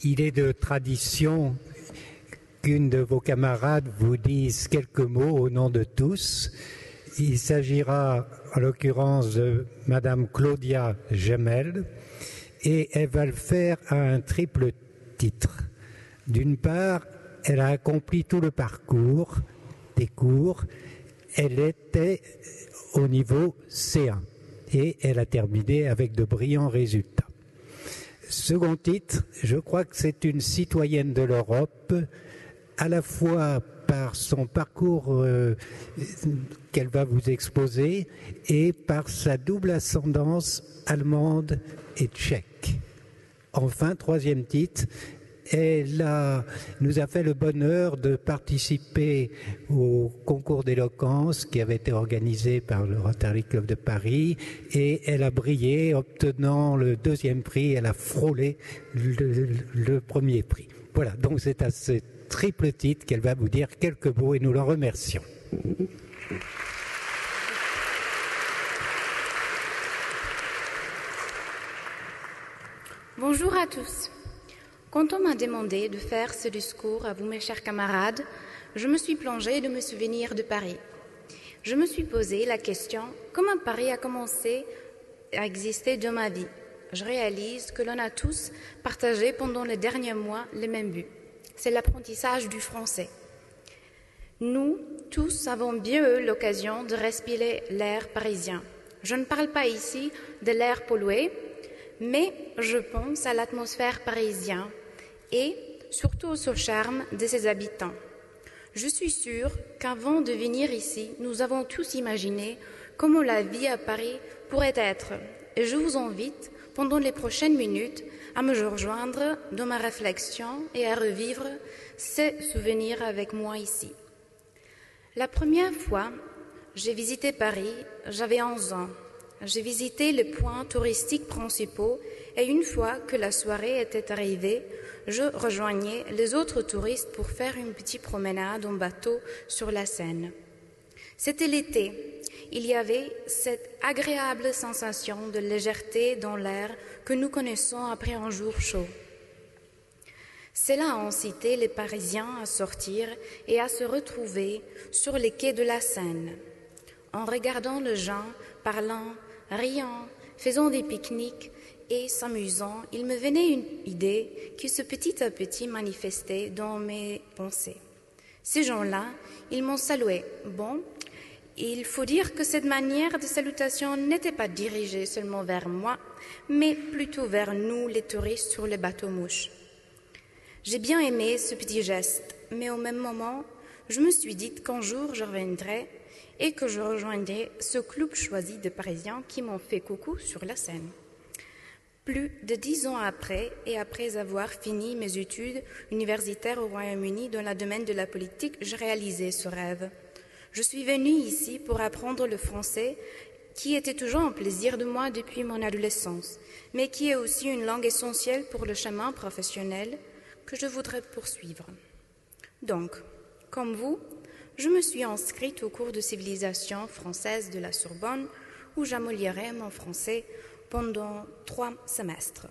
Il est de tradition qu'une de vos camarades vous dise quelques mots au nom de tous. Il s'agira en l'occurrence de Madame Claudia Gemel et elle va le faire à un triple titre. D'une part, elle a accompli tout le parcours des cours. Elle était au niveau C1 et elle a terminé avec de brillants résultats. Second titre, je crois que c'est une citoyenne de l'Europe, à la fois par son parcours qu'elle va vous exposer et par sa double ascendance allemande et tchèque. Enfin, troisième titre, elle nous a fait le bonheur de participer au concours d'éloquence qui avait été organisé par le Rotary Club de Paris et elle a brillé obtenant le deuxième prix, elle a frôlé le premier prix. Voilà, donc c'est à ce triple titre qu'elle va vous dire quelques mots et nous l'en remercions. Bonjour à tous. Quand on m'a demandé de faire ce discours à vous, mes chers camarades, je me suis plongée de mes souvenirs de Paris. Je me suis posé la question comment Paris a commencé à exister dans ma vie. Je réalise que l'on a tous partagé pendant les derniers mois le même but. C'est l'apprentissage du français. Nous, tous, avons bien eu l'occasion de respirer l'air parisien. Je ne parle pas ici de l'air pollué, mais je pense à l'atmosphère parisienne et surtout au charme de ses habitants. Je suis sûre qu'avant de venir ici, nous avons tous imaginé comment la vie à Paris pourrait être. Et je vous invite, pendant les prochaines minutes, à me rejoindre dans ma réflexion et à revivre ces souvenirs avec moi ici. La première fois, j'ai visité Paris, j'avais 11 ans. J'ai visité les points touristiques principaux et une fois que la soirée était arrivée, je rejoignais les autres touristes pour faire une petite promenade en bateau sur la Seine. C'était l'été. Il y avait cette agréable sensation de légèreté dans l'air que nous connaissons après un jour chaud. Cela a incité les Parisiens à sortir et à se retrouver sur les quais de la Seine. En regardant les gens, parlant, riant, faisant des pique-niques et s'amusant, il me venait une idée qui se petit à petit manifestait dans mes pensées. Ces gens-là, ils m'ont salué. Bon, il faut dire que cette manière de salutation n'était pas dirigée seulement vers moi, mais plutôt vers nous, les touristes sur les bateaux-mouches. J'ai bien aimé ce petit geste, mais au même moment, je me suis dit qu'un jour je reviendrai et que je rejoindrai ce club choisi de Parisiens qui m'ont fait coucou sur la Seine. Plus de 10 ans après, et après avoir fini mes études universitaires au Royaume-Uni dans le domaine de la politique, je réalisais ce rêve. Je suis venue ici pour apprendre le français, qui était toujours un plaisir de moi depuis mon adolescence, mais qui est aussi une langue essentielle pour le chemin professionnel que je voudrais poursuivre. Donc, comme vous, je me suis inscrite au cours de civilisation française de la Sorbonne où j'améliorais mon français pendant 3 semestres.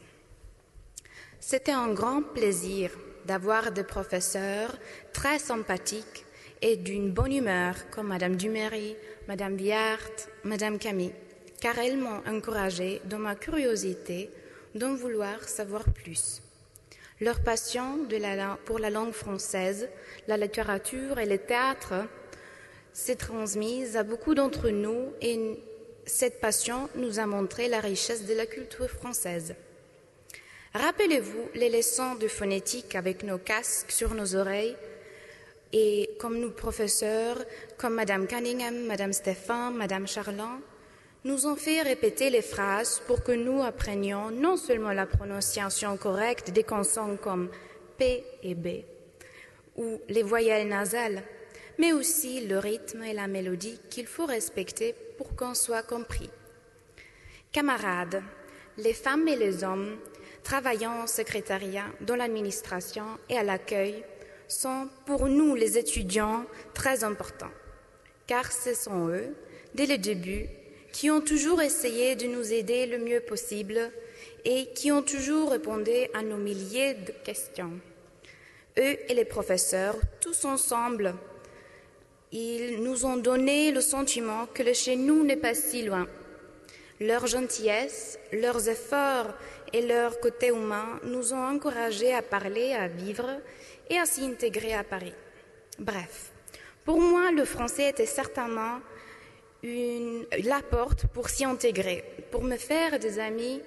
C'était un grand plaisir d'avoir des professeurs très sympathiques et d'une bonne humeur comme Madame Duméry, Madame Viard, Madame Camille, car elles m'ont encouragée dans ma curiosité d'en vouloir savoir plus. Leur passion pour la langue française, la littérature et le théâtre s'est transmise à beaucoup d'entre nous et cette passion nous a montré la richesse de la culture française. Rappelez-vous les leçons de phonétique avec nos casques sur nos oreilles et comme nos professeurs, comme Madame Cunningham, Madame Stéphane, Madame Charland, nous ont fait répéter les phrases pour que nous apprenions non seulement la prononciation correcte des consonnes comme P et B, ou les voyelles nasales, mais aussi le rythme et la mélodie qu'il faut respecter pour qu'on soit compris. Camarades, les femmes et les hommes travaillant au secrétariat, dans l'administration et à l'accueil sont pour nous les étudiants très importants, car ce sont eux, dès le début, qui ont toujours essayé de nous aider le mieux possible et qui ont toujours répondu à nos milliers de questions. Eux et les professeurs, tous ensemble, ils nous ont donné le sentiment que le chez nous n'est pas si loin. Leur gentillesse, leurs efforts et leur côté humain nous ont encouragés à parler, à vivre et à s'y intégrer à Paris. Bref, pour moi, le français était certainement la porte pour s'y intégrer, pour me faire des amis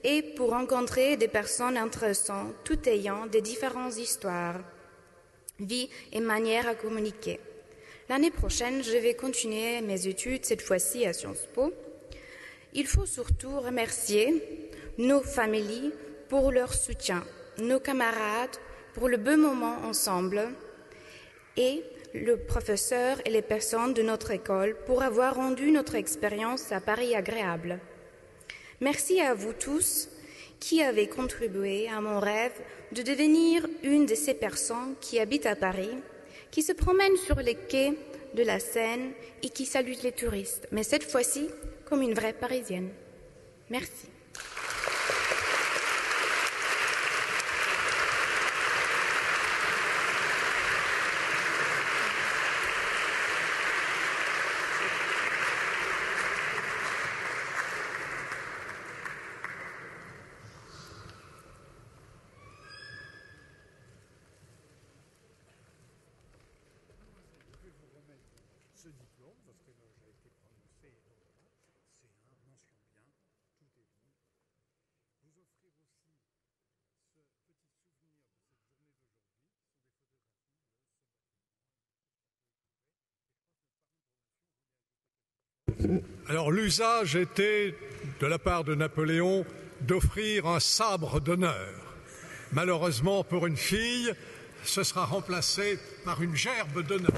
et pour rencontrer des personnes intéressantes, tout ayant des différentes histoires, vies et manières à communiquer. L'année prochaine, je vais continuer mes études, cette fois-ci à Sciences Po. Il faut surtout remercier nos familles pour leur soutien, nos camarades pour le bon moment ensemble et le professeur et les personnes de notre école pour avoir rendu notre expérience à Paris agréable. Merci à vous tous qui avez contribué à mon rêve de devenir une de ces personnes qui habitent à Paris, qui se promènent sur les quais de la Seine et qui saluent les touristes, mais cette fois-ci comme une vraie Parisienne. Merci. Alors l'usage était, de la part de Napoléon, d'offrir un sabre d'honneur. Malheureusement pour une fille, ce sera remplacé par une gerbe d'honneur.